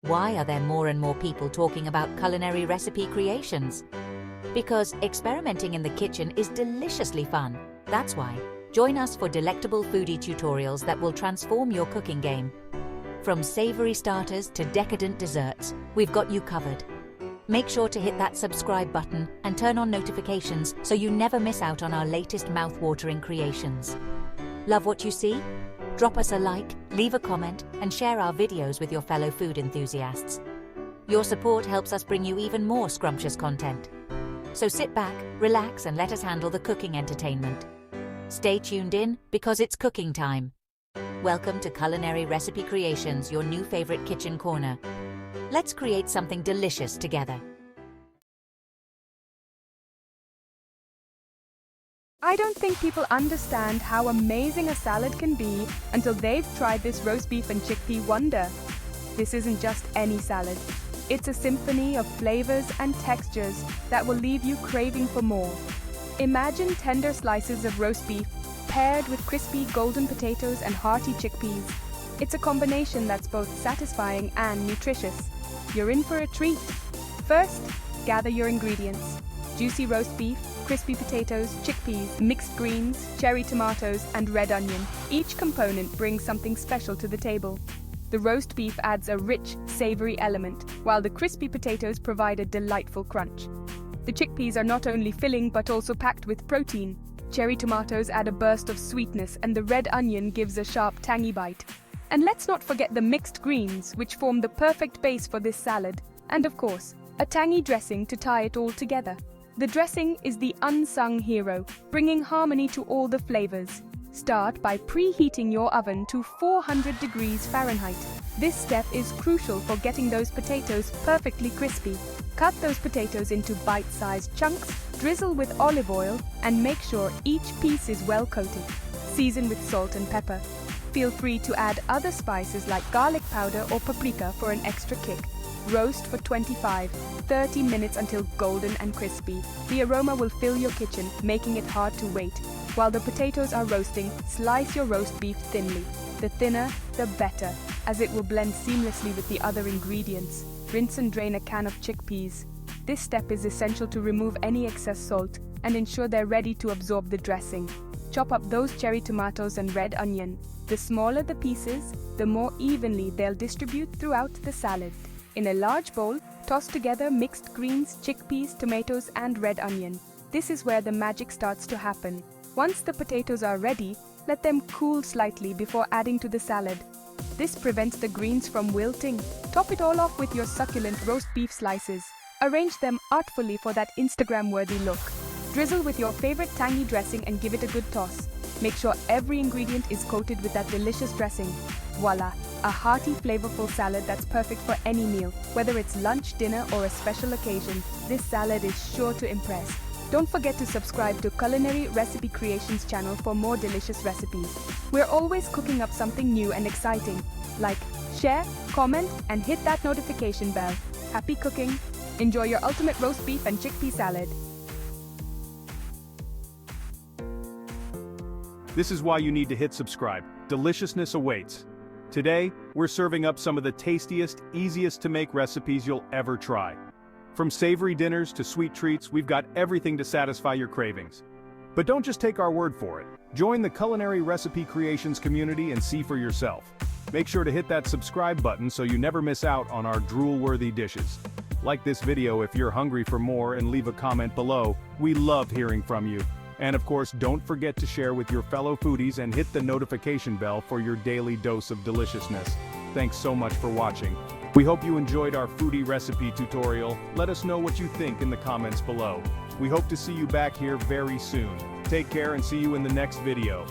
Why are there more and more people talking about culinary recipe creations? Because experimenting in the kitchen is deliciously fun. That's why. Join us for delectable foodie tutorials that will transform your cooking game. From savory starters to decadent desserts, we've got you covered. Make sure to hit that subscribe button and turn on notifications so you never miss out on our latest mouth-watering creations. Love what you see? Drop us a like, leave a comment, and share our videos with your fellow food enthusiasts. Your support helps us bring you even more scrumptious content. So sit back, relax, and let us handle the cooking entertainment. Stay tuned in, because it's cooking time. Welcome to Culinary Recipe Creations, your new favorite kitchen corner. Let's create something delicious together. I don't think people understand how amazing a salad can be until they've tried this roast beef and chickpea wonder. This isn't just any salad. It's a symphony of flavors and textures that will leave you craving for more. Imagine tender slices of roast beef paired with crispy golden potatoes and hearty chickpeas. It's a combination that's both satisfying and nutritious. You're in for a treat. First, gather your ingredients. Juicy roast beef, crispy potatoes, chickpeas, mixed greens, cherry tomatoes, and red onion. Each component brings something special to the table. The roast beef adds a rich, savory element, while the crispy potatoes provide a delightful crunch. The chickpeas are not only filling but also packed with protein. Cherry tomatoes add a burst of sweetness, and the red onion gives a sharp, tangy bite. And let's not forget the mixed greens, which form the perfect base for this salad. And of course, a tangy dressing to tie it all together. The dressing is the unsung hero, bringing harmony to all the flavors. Start by preheating your oven to 400 degrees Fahrenheit. This step is crucial for getting those potatoes perfectly crispy. Cut those potatoes into bite-sized chunks, drizzle with olive oil, and make sure each piece is well coated. Season with salt and pepper. Feel free to add other spices like garlic powder or paprika for an extra kick. Roast for 25-30 minutes until golden and crispy. The aroma will fill your kitchen, making it hard to wait. While the potatoes are roasting, slice your roast beef thinly. The thinner, the better, as it will blend seamlessly with the other ingredients. Rinse and drain a can of chickpeas. This step is essential to remove any excess salt and ensure they're ready to absorb the dressing. Chop up those cherry tomatoes and red onion. The smaller the pieces, the more evenly they'll distribute throughout the salad. In a large bowl, toss together mixed greens, chickpeas, tomatoes, and red onion. This is where the magic starts to happen. Once the potatoes are ready, let them cool slightly before adding to the salad. This prevents the greens from wilting. Top it all off with your succulent roast beef slices. Arrange them artfully for that Instagram-worthy look. Drizzle with your favorite tangy dressing and give it a good toss. Make sure every ingredient is coated with that delicious dressing. Voila! A hearty, flavorful salad that's perfect for any meal. Whether it's lunch, dinner, or a special occasion, this salad is sure to impress. Don't forget to subscribe to Culinary Recipe Creations channel for more delicious recipes. We're always cooking up something new and exciting. Like, share, comment, and hit that notification bell. Happy cooking! Enjoy your ultimate roast beef and chickpea salad. This is why you need to hit subscribe. Deliciousness awaits. Today, we're serving up some of the tastiest, easiest to make recipes you'll ever try. From savory dinners to sweet treats, we've got everything to satisfy your cravings. But don't just take our word for it. Join the Culinary Recipe Creations community and see for yourself. Make sure to hit that subscribe button so you never miss out on our drool-worthy dishes. Like this video if you're hungry for more and leave a comment below. We love hearing from you. And of course, don't forget to share with your fellow foodies and hit the notification bell for your daily dose of deliciousness. Thanks so much for watching. We hope you enjoyed our foodie recipe tutorial. Let us know what you think in the comments below. We hope to see you back here very soon. Take care and see you in the next video.